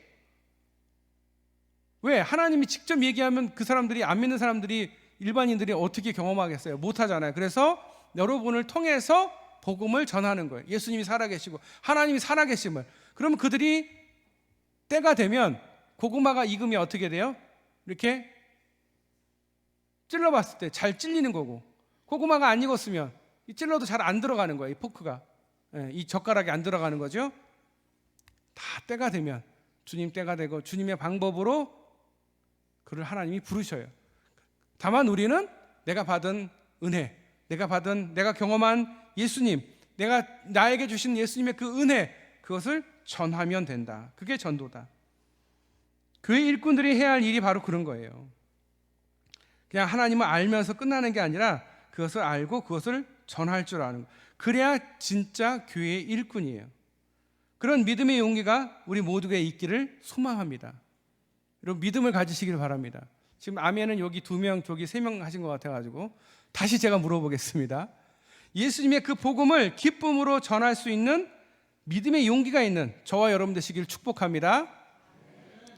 왜? 하나님이 직접 얘기하면 그 사람들이, 안 믿는 사람들이, 일반인들이 어떻게 경험하겠어요? 못하잖아요. 그래서 여러분을 통해서 복음을 전하는 거예요. 예수님이 살아계시고 하나님이 살아계심을. 그러면 그들이 때가 되면 고구마가 익으면 어떻게 돼요? 이렇게 찔러봤을 때 잘 찔리는 거고, 고구마가 안 익었으면 찔러도 잘 안 들어가는 거예요. 이 포크가, 이 젓가락이 안 들어가는 거죠. 다 때가 되면, 주님 때가 되고 주님의 방법으로 그를 하나님이 부르셔요. 다만 우리는 내가 받은 은혜, 내가 경험한 예수님, 나에게 주신 예수님의 그 은혜, 그것을 전하면 된다. 그게 전도다. 교회 일꾼들이 해야 할 일이 바로 그런 거예요. 그냥 하나님을 알면서 끝나는 게 아니라 그것을 알고 그것을 전할 줄 아는 것. 그래야 진짜 교회의 일꾼이에요. 그런 믿음의 용기가 우리 모두에게 있기를 소망합니다. 여러분 믿음을 가지시길 바랍니다. 지금 아멘은 여기 2명, 저기 3명 하신 것 같아가지고 다시 제가 물어보겠습니다. 예수님의 그 복음을 기쁨으로 전할 수 있는 믿음의 용기가 있는 저와 여러분 되시기를 축복합니다.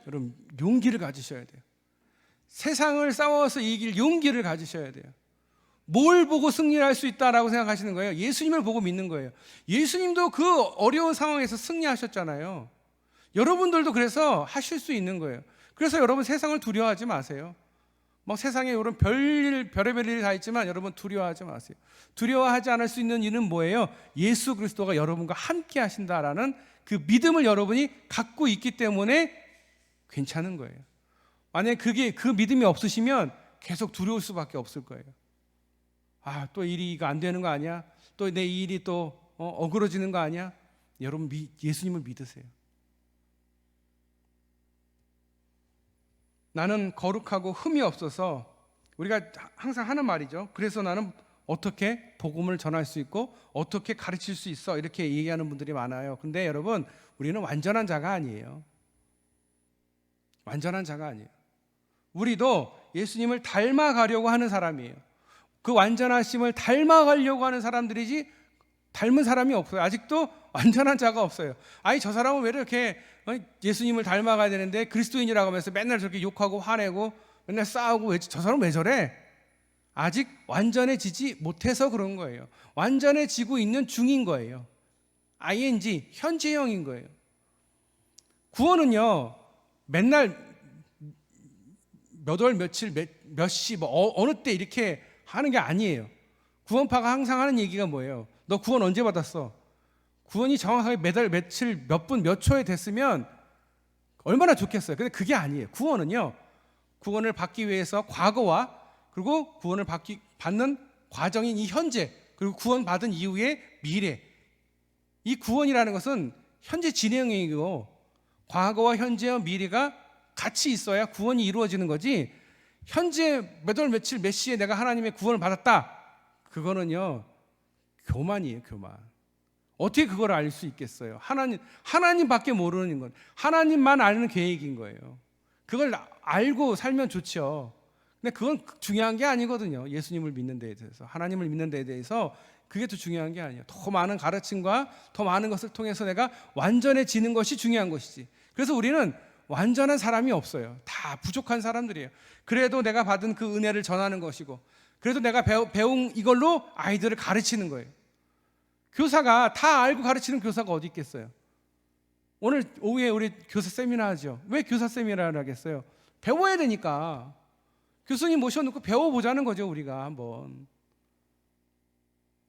여러분 용기를 가지셔야 돼요. 세상을 싸워서 이길 용기를 가지셔야 돼요. 뭘 보고 승리할 수 있다라고 생각하시는 거예요? 예수님을 보고 믿는 거예요. 예수님도 그 어려운 상황에서 승리하셨잖아요. 여러분들도 그래서 하실 수 있는 거예요. 그래서 여러분 세상을 두려워하지 마세요. 막 세상에 이런 별의별 일이 다 있지만 여러분 두려워하지 마세요. 두려워하지 않을 수 있는 일은 뭐예요? 예수 그리스도가 여러분과 함께 하신다라는 그 믿음을 여러분이 갖고 있기 때문에 괜찮은 거예요. 만약에 그 믿음이 없으시면 계속 두려울 수밖에 없을 거예요. 또 일이 이거 안 되는 거 아니야? 또 내 일이 또 어그러지는 거 아니야? 여러분 예수님을 믿으세요. 나는 거룩하고 흠이 없어서, 우리가 항상 하는 말이죠. 그래서 나는 어떻게 복음을 전할 수 있고 어떻게 가르칠 수 있어, 이렇게 얘기하는 분들이 많아요. 근데 여러분 우리는 완전한 자가 아니에요. 완전한 자가 아니에요. 우리도 예수님을 닮아가려고 하는 사람이에요. 그 완전하심을 닮아가려고 하는 사람들이지 닮은 사람이 없어요. 아직도 완전한 자가 없어요. 아니 저 사람은 왜 이렇게 예수님을 닮아가야 되는데 그리스도인이라고 하면서 맨날 저렇게 욕하고 화내고 맨날 싸우고, 저 사람 왜 저래? 아직 완전해지지 못해서 그런 거예요. 완전해지고 있는 중인 거예요. ing, 현재형인 거예요. 구원은요 맨날 몇 월 며칠 몇 시 어느 때 이렇게 하는 게 아니에요. 구원파가 항상 하는 얘기가 뭐예요? 너 구원 언제 받았어? 구원이 정확하게 몇 월 며칠 몇 분 몇 초에 됐으면 얼마나 좋겠어요. 근데 그게 아니에요. 구원은요, 구원을 받기 위해서 과거와 그리고 구원을 받는 과정인 이 현재, 그리고 구원 받은 이후의 미래, 이 구원이라는 것은 현재 진행형이고 과거와 현재와 미래가 같이 있어야 구원이 이루어지는 거지, 현재 몇 월 며칠 몇 시에 내가 하나님의 구원을 받았다, 그거는요 교만이에요. 교만. 어떻게 그걸 알 수 있겠어요? 하나님밖에 모르는 건, 하나님만 아는 계획인 거예요. 그걸 알고 살면 좋죠. 근데 그건 중요한 게 아니거든요. 예수님을 믿는 데에 대해서, 하나님을 믿는 데에 대해서 그게 더 중요한 게 아니에요. 더 많은 가르침과 더 많은 것을 통해서 내가 완전해지는 것이 중요한 것이지. 그래서 우리는 완전한 사람이 없어요. 다 부족한 사람들이에요. 그래도 내가 받은 그 은혜를 전하는 것이고, 그래도 내가 배운 이걸로 아이들을 가르치는 거예요. 교사가 다 알고 가르치는 교사가 어디 있겠어요? 오늘 오후에 우리 교사 세미나 하죠. 왜 교사 세미나를 하겠어요? 배워야 되니까. 교수님 모셔놓고 배워보자는 거죠. 우리가 한번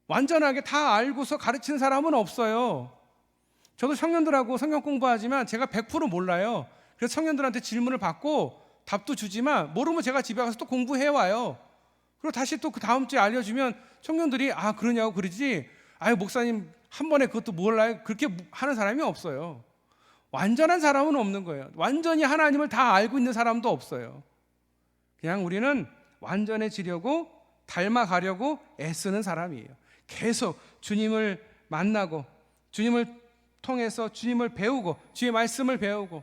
완전하게 다 알고서 가르치는 사람은 없어요. 저도 청년들하고 성경 공부하지만 제가 100% 몰라요. 그래서 청년들한테 질문을 받고 답도 주지만 모르면 제가 집에 가서 또 공부해와요. 그리고 다시 또 그 다음 주에 알려주면 청년들이 아 그러냐고 그러지, 아유 목사님 한 번에 그것도 몰라요, 그렇게 하는 사람이 없어요. 완전한 사람은 없는 거예요. 완전히 하나님을 다 알고 있는 사람도 없어요. 그냥 우리는 완전해지려고 닮아가려고 애쓰는 사람이에요. 계속 주님을 만나고 주님을 통해서 주님을 배우고 주의 말씀을 배우고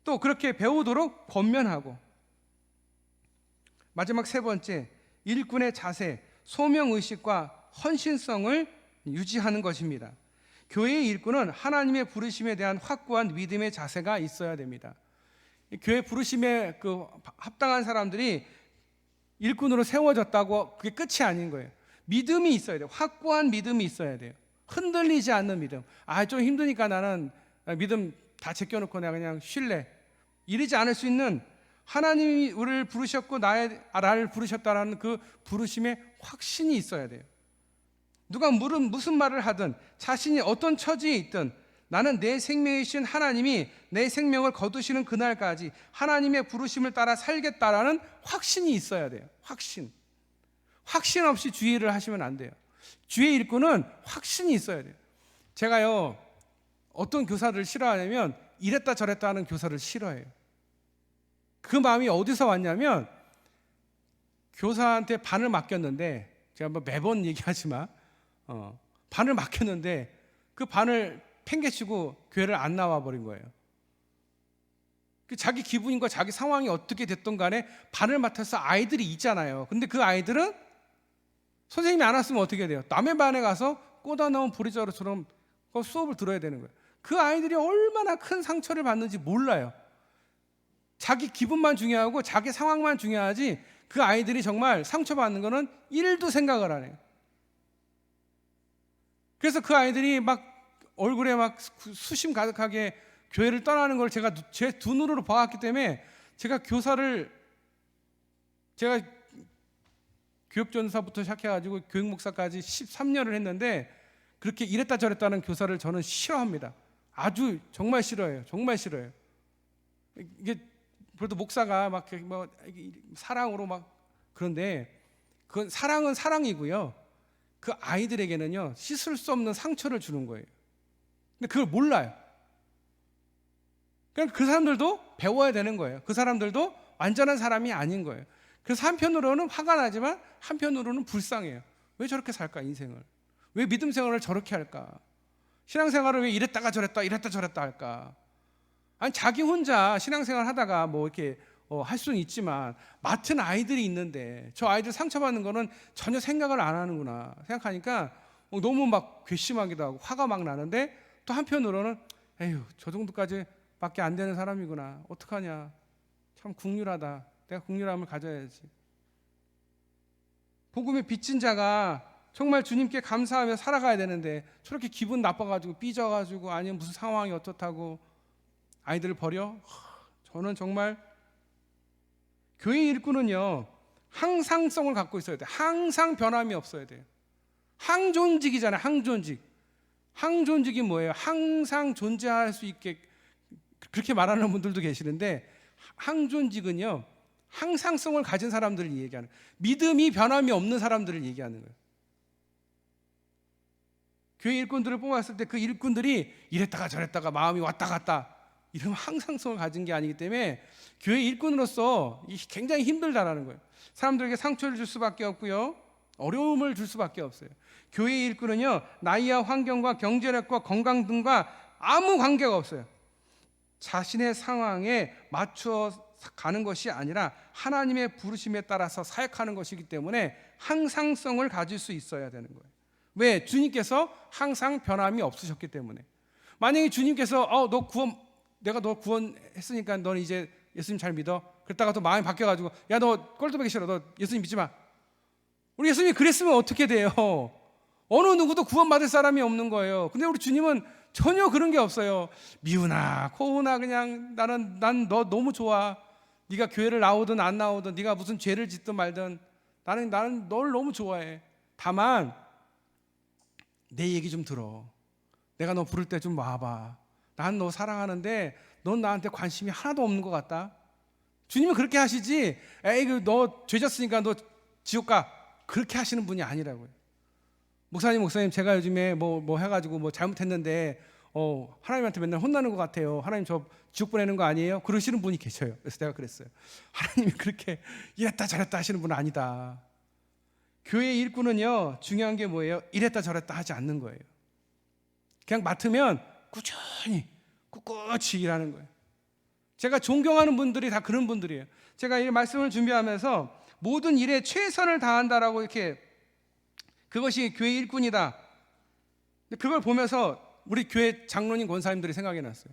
또 그렇게 배우도록 권면하고, 마지막 세 번째, 일꾼의 자세, 소명의식과 헌신성을 유지하는 것입니다. 교회의 일꾼은 하나님의 부르심에 대한 확고한 믿음의 자세가 있어야 됩니다. 교회 부르심에 합당한 사람들이 일꾼으로 세워졌다고 그게 끝이 아닌 거예요. 믿음이 있어야 돼요. 확고한 믿음이 있어야 돼요. 흔들리지 않는 믿음. 좀 힘드니까 나는 믿음 다 제껴놓고 내가 그냥 쉴래, 이러지 않을 수 있는, 하나님이 우리를 부르셨고 나를 부르셨다라는 그 부르심에 확신이 있어야 돼요. 누가 무슨 말을 하든 자신이 어떤 처지에 있든 나는 내 생명이신 하나님이 내 생명을 거두시는 그날까지 하나님의 부르심을 따라 살겠다라는 확신이 있어야 돼요. 확신 없이 주의를 하시면 안 돼요. 주의 일꾼은 확신이 있어야 돼요. 제가요 어떤 교사를 싫어하냐면 이랬다 저랬다 하는 교사를 싫어해요. 그 마음이 어디서 왔냐면, 교사한테 반을 맡겼는데, 제가 뭐 매번 얘기하지만 반을 맡겼는데 그 반을 팽개치고 교회를 안 나와 버린 거예요. 자기 기분과 자기 상황이 어떻게 됐든 간에 반을 맡아서 아이들이 있잖아요. 근데 그 아이들은 선생님이 안 왔으면 어떻게 돼요? 남의 반에 가서 꽂아 넣은 보리자루처럼 수업을 들어야 되는 거예요. 그 아이들이 얼마나 큰 상처를 받는지 몰라요. 자기 기분만 중요하고 자기 상황만 중요하지 그 아이들이 정말 상처받는 거는 1도 생각을 안 해요. 그래서 그 아이들이 막 얼굴에 막 수심 가득하게 교회를 떠나는 걸 제가 제 두 눈으로 봐왔기 때문에, 제가 교육전사부터 시작해가지고 교육목사까지 13년을 했는데 그렇게 이랬다 저랬다는 교사를 저는 싫어합니다. 아주 정말 싫어해요. 정말 싫어요. 이게 그래도 목사가 막 사랑으로 막 그런데, 그건 사랑은 사랑이고요. 그 아이들에게는요 씻을 수 없는 상처를 주는 거예요. 근데 그걸 몰라요. 그러니까 그 사람들도 배워야 되는 거예요. 그 사람들도 완전한 사람이 아닌 거예요. 그래서 한편으로는 화가 나지만 한편으로는 불쌍해요. 왜 저렇게 살까 인생을? 왜 믿음 생활을 저렇게 할까? 신앙생활을 왜 이랬다가 저랬다 이랬다 저랬다 할까? 아니 자기 혼자 신앙생활 하다가 뭐 이렇게 할 수는 있지만 맡은 아이들이 있는데 저 아이들 상처받는 거는 전혀 생각을 안 하는구나 생각하니까 너무 막 괘씸하기도 하고 화가 막 나는데, 또 한편으로는 에휴 저 정도까지 밖에 안 되는 사람이구나, 어떡하냐, 참 국률하다, 내가 국률함을 가져야지. 복음의 빚진 자가 정말 주님께 감사하며 살아가야 되는데 저렇게 기분 나빠가지고 삐져가지고 아니면 무슨 상황이 어떻다고 아이들을 버려? 저는 정말 교회 일꾼은요 항상성을 갖고 있어야 돼요. 항상 변함이 없어야 돼요. 항존직이잖아요. 항존직이 뭐예요? 항상 존재할 수 있게, 그렇게 말하는 분들도 계시는데, 항존직은요 항상성을 가진 사람들을 얘기하는, 믿음이 변함이 없는 사람들을 얘기하는 거예요. 교회 일꾼들을 뽑았을 때 그 일꾼들이 이랬다가 저랬다가 마음이 왔다 갔다 이런 항상성을 가진 게 아니기 때문에 교회 일꾼으로서 굉장히 힘들다라는 거예요. 사람들에게 상처를 줄 수밖에 없고요, 어려움을 줄 수밖에 없어요. 교회 일꾼은요 나이와 환경과 경제력과 건강 등과 아무 관계가 없어요. 자신의 상황에 맞추어 가는 것이 아니라 하나님의 부르심에 따라서 사역하는 것이기 때문에 항상성을 가질 수 있어야 되는 거예요. 왜? 주님께서 항상 변함이 없으셨기 때문에. 만약에 주님께서 내가 너 구원했으니까 너는 이제 예수님 잘 믿어. 그랬다가 또 마음이 바뀌어가지고 야, 너 꼴뚜기 싫어. 너 예수님 믿지 마. 우리 예수님이 그랬으면 어떻게 돼요? 어느 누구도 구원받을 사람이 없는 거예요. 근데 우리 주님은 전혀 그런 게 없어요. 미우나 코우나 그냥 난 너 너무 좋아. 네가 교회를 나오든 안 나오든 네가 무슨 죄를 짓든 말든 나는 널 너무 좋아해. 다만 내 얘기 좀 들어. 내가 너 부를 때 좀 와봐. 난 너 사랑하는데 넌 나한테 관심이 하나도 없는 것 같다. 주님은 그렇게 하시지. 에이, 너 죄 졌으니까 너 지옥 가. 그렇게 하시는 분이 아니라고요. 목사님, 제가 요즘에 뭐 해가지고 뭐 잘못했는데 하나님한테 맨날 혼나는 것 같아요. 하나님 저 지옥 보내는 거 아니에요? 그러시는 분이 계셔요. 그래서 내가 그랬어요. 하나님이 그렇게 이랬다 저랬다 하시는 분은 아니다. 교회의 일꾼은요, 중요한 게 뭐예요? 이랬다 저랬다 하지 않는 거예요. 그냥 맡으면 꾸준히 꿋꿋이 일하는 거예요. 제가 존경하는 분들이 다 그런 분들이에요. 제가 이 말씀을 준비하면서 모든 일에 최선을 다한다라고 이렇게, 그것이 교회 일꾼이다. 그걸 보면서 우리 교회 장로님 권사님들이 생각이 났어요.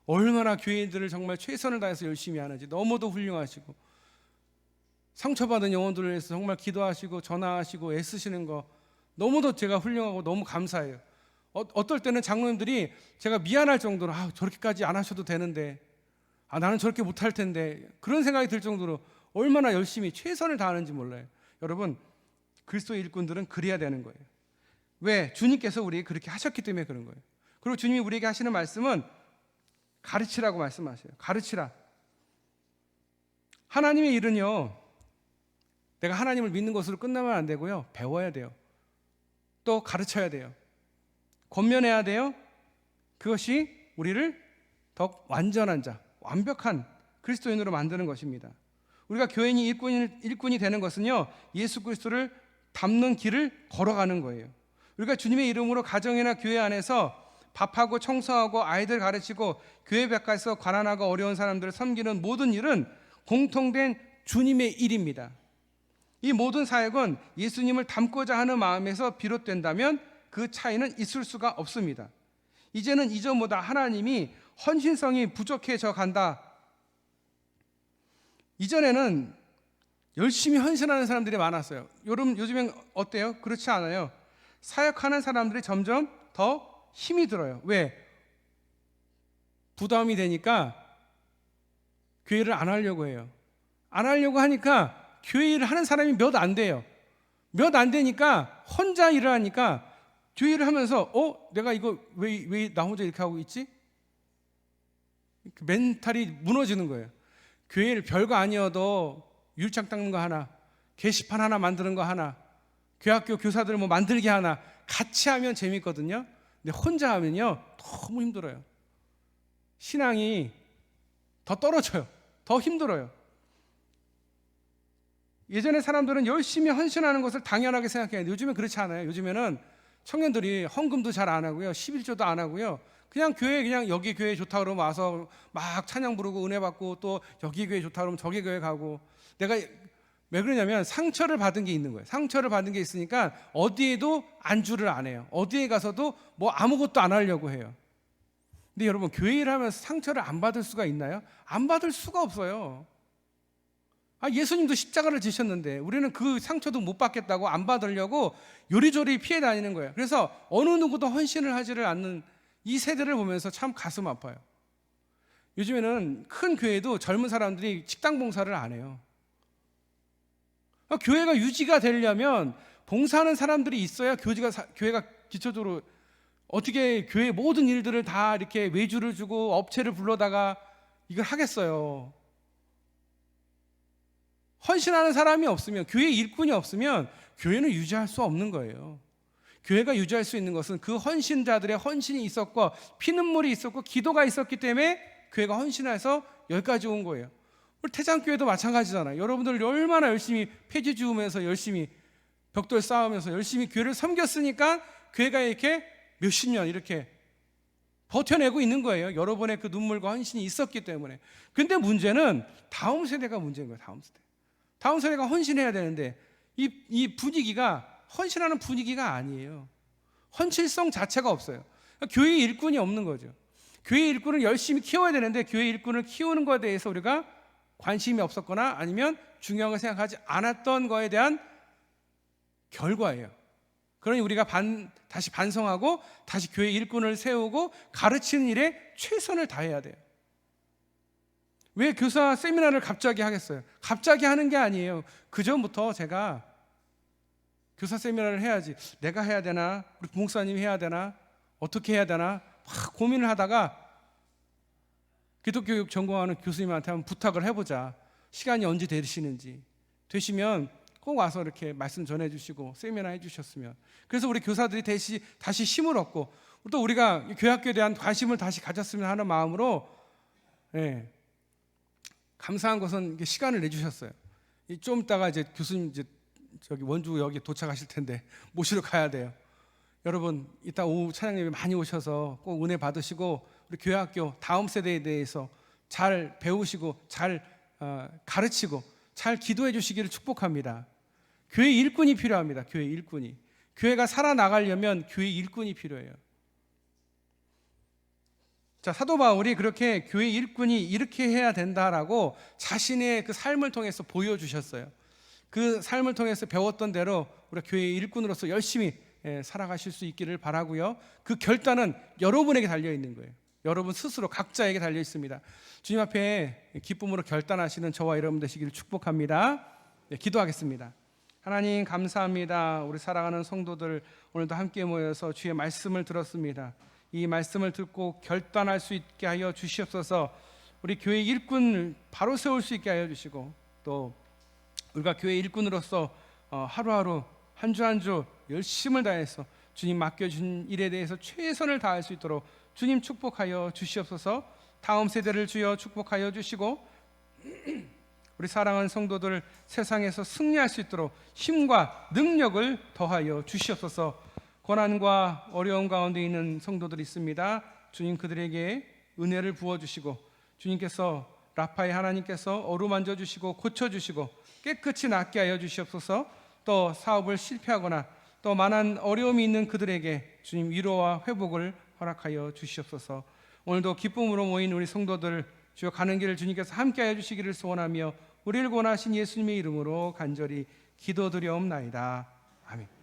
얼마나 교회인들을 정말 최선을 다해서 열심히 하는지. 너무도 훌륭하시고, 상처받은 영혼들을 위해서 정말 기도하시고 전화하시고 애쓰시는 거 너무도 제가 훌륭하고 너무 감사해요. 어떨 때는 장로님들이 제가 미안할 정도로 저렇게까지 안 하셔도 되는데, 나는 저렇게 못할 텐데, 그런 생각이 들 정도로 얼마나 열심히 최선을 다하는지 몰라요. 여러분, 그리스도의 일꾼들은 그래야 되는 거예요. 왜? 주님께서 우리에게 그렇게 하셨기 때문에 그런 거예요. 그리고 주님이 우리에게 하시는 말씀은 가르치라고 말씀하셔요. 가르치라. 하나님의 일은요, 내가 하나님을 믿는 것으로 끝나면 안 되고요, 배워야 돼요. 또 가르쳐야 돼요. 권면해야 돼요. 그것이 우리를 더 완전한 자, 완벽한 그리스도인으로 만드는 것입니다. 우리가 교인이 일꾼이 되는 것은요, 예수 그리스도를 닮는 길을 걸어가는 거예요. 우리가 주님의 이름으로 가정이나 교회 안에서 밥하고 청소하고 아이들 가르치고 교회 밖에서 가난하고 어려운 사람들을 섬기는 모든 일은 공통된 주님의 일입니다. 이 모든 사역은 예수님을 닮고자 하는 마음에서 비롯된다면 그 차이는 있을 수가 없습니다. 이제는 이전보다 하나님이 헌신성이 부족해져 간다. 이전에는 열심히 헌신하는 사람들이 많았어요. 요즘엔 어때요? 그렇지 않아요. 사역하는 사람들이 점점 더 힘이 들어요. 왜? 부담이 되니까 교회를 안 하려고 해요. 안 하려고 하니까 교회 일을 하는 사람이 몇 안 돼요. 몇 안 되니까 혼자 일을 하니까 교회를 하면서 내가 이거 왜 나 혼자 이렇게 하고 있지? 그 멘탈이 무너지는 거예요. 교회를 별거 아니어도 율장 닦는 거 하나, 게시판 하나 만드는 거 하나, 교학교 교사들 뭐 만들기 하나, 같이 하면 재밌거든요. 근데 혼자 하면요 너무 힘들어요. 신앙이 더 떨어져요. 더 힘들어요. 예전에 사람들은 열심히 헌신하는 것을 당연하게 생각했는데 요즘엔 그렇지 않아요. 요즘에는 청년들이 헌금도 잘 안 하고요, 11조도 안 하고요, 그냥 여기 교회 좋다 그러면 와서 막 찬양 부르고 은혜 받고, 또 여기 교회 좋다 그러면 저기 교회 가고. 내가 왜 그러냐면 상처를 받은 게 있는 거예요. 상처를 받은 게 있으니까 어디에도 안주를 안 해요. 어디에 가서도 뭐 아무것도 안 하려고 해요. 근데 여러분, 교회 일하면서 상처를 안 받을 수가 있나요? 안 받을 수가 없어요. 예수님도 십자가를 지셨는데 우리는 그 상처도 못 받겠다고 안 받으려고 요리조리 피해 다니는 거예요. 그래서 어느 누구도 헌신을 하지를 않는 이 세대를 보면서 참 가슴 아파요. 요즘에는 큰 교회도 젊은 사람들이 식당 봉사를 안 해요. 교회가 유지가 되려면 봉사하는 사람들이 있어야 교회가 기초적으로, 어떻게 교회 모든 일들을 다 이렇게 외주를 주고 업체를 불러다가 이걸 하겠어요. 헌신하는 사람이 없으면, 교회 일꾼이 없으면 교회는 유지할 수 없는 거예요. 교회가 유지할 수 있는 것은 그 헌신자들의 헌신이 있었고 피눈물이 있었고 기도가 있었기 때문에 교회가 헌신해서 여기까지 온 거예요. 우리 태장교회도 마찬가지잖아요. 여러분들 얼마나 열심히 폐지 주우면서 열심히 벽돌 쌓으면서 열심히 교회를 섬겼으니까 교회가 이렇게 몇십 년 이렇게 버텨내고 있는 거예요. 여러분의 그 눈물과 헌신이 있었기 때문에. 근데 문제는 다음 세대가 문제인 거예요. 다음 세대가 헌신해야 되는데 이 분위기가 헌신하는 분위기가 아니에요. 헌신성 자체가 없어요. 교회 일꾼이 없는 거죠. 교회 일꾼을 열심히 키워야 되는데 교회 일꾼을 키우는 것에 대해서 우리가 관심이 없었거나 아니면 중요한 걸 생각하지 않았던 거에 대한 결과예요. 그러니 우리가 다시 반성하고 다시 교회 일꾼을 세우고 가르치는 일에 최선을 다해야 돼요. 왜 교사 세미나를 갑자기 하겠어요? 갑자기 하는 게 아니에요. 그전부터 제가 교사 세미나를 해야지, 내가 해야 되나, 우리 부목사님이 해야 되나, 어떻게 해야 되나 막 고민을 하다가 기독교육 전공하는 교수님한테 한번 부탁을 해보자. 시간이 언제 되시면 꼭 와서 이렇게 말씀 전해주시고 세미나 해주셨으면. 그래서 우리 교사들이 다시 힘을 얻고 또 우리가 교학교에 대한 관심을 다시 가졌으면 하는 마음으로 감사한 것은 시간을 내주셨어요. 좀 있다가 이제 교수님 이제 저기 원주 여기 도착하실 텐데 모시러 가야 돼요. 여러분 이따 오후 찬양예배 많이 오셔서 꼭 은혜 받으시고 우리 교회학교 다음 세대에 대해서 잘 배우시고 잘 가르치고 잘 기도해 주시기를 축복합니다. 교회 일꾼이 필요합니다. 교회 일꾼이. 교회가 살아나가려면 교회 일꾼이 필요해요. 자, 사도 바울이 그렇게 교회 일꾼이 이렇게 해야 된다라고 자신의 그 삶을 통해서 보여주셨어요. 그 삶을 통해서 배웠던 대로 우리가 교회 일꾼으로서 열심히 살아가실 수 있기를 바라고요. 그 결단은 여러분에게 달려 있는 거예요. 여러분 스스로 각자에게 달려 있습니다. 주님 앞에 기쁨으로 결단하시는 저와 여러분 되시기를 축복합니다. 기도하겠습니다. 하나님 감사합니다. 우리 사랑하는 성도들 오늘도 함께 모여서 주의 말씀을 들었습니다. 이 말씀을 듣고 결단할 수 있게 하여 주시옵소서. 우리 교회 일꾼을 바로 세울 수 있게 하여 주시고 또 우리가 교회 일꾼으로서 하루하루 한 주 한 주 열심을 다해서 주님 맡겨준 일에 대해서 최선을 다할 수 있도록 주님 축복하여 주시옵소서. 다음 세대를 주여 축복하여 주시고 우리 사랑하는 성도들 세상에서 승리할 수 있도록 힘과 능력을 더하여 주시옵소서. 고난과 어려움 가운데 있는 성도들이 있습니다. 주님 그들에게 은혜를 부어주시고 주님께서 라파의 하나님께서 어루만져 주시고 고쳐주시고 깨끗이 낫게 하여 주시옵소서. 또 사업을 실패하거나 또 많은 어려움이 있는 그들에게 주님 위로와 회복을 허락하여 주시옵소서. 오늘도 기쁨으로 모인 우리 성도들 주여 가는 길을 주님께서 함께하여 주시기를 소원하며 우리를 권하신 예수님의 이름으로 간절히 기도드려옵나이다. 아멘.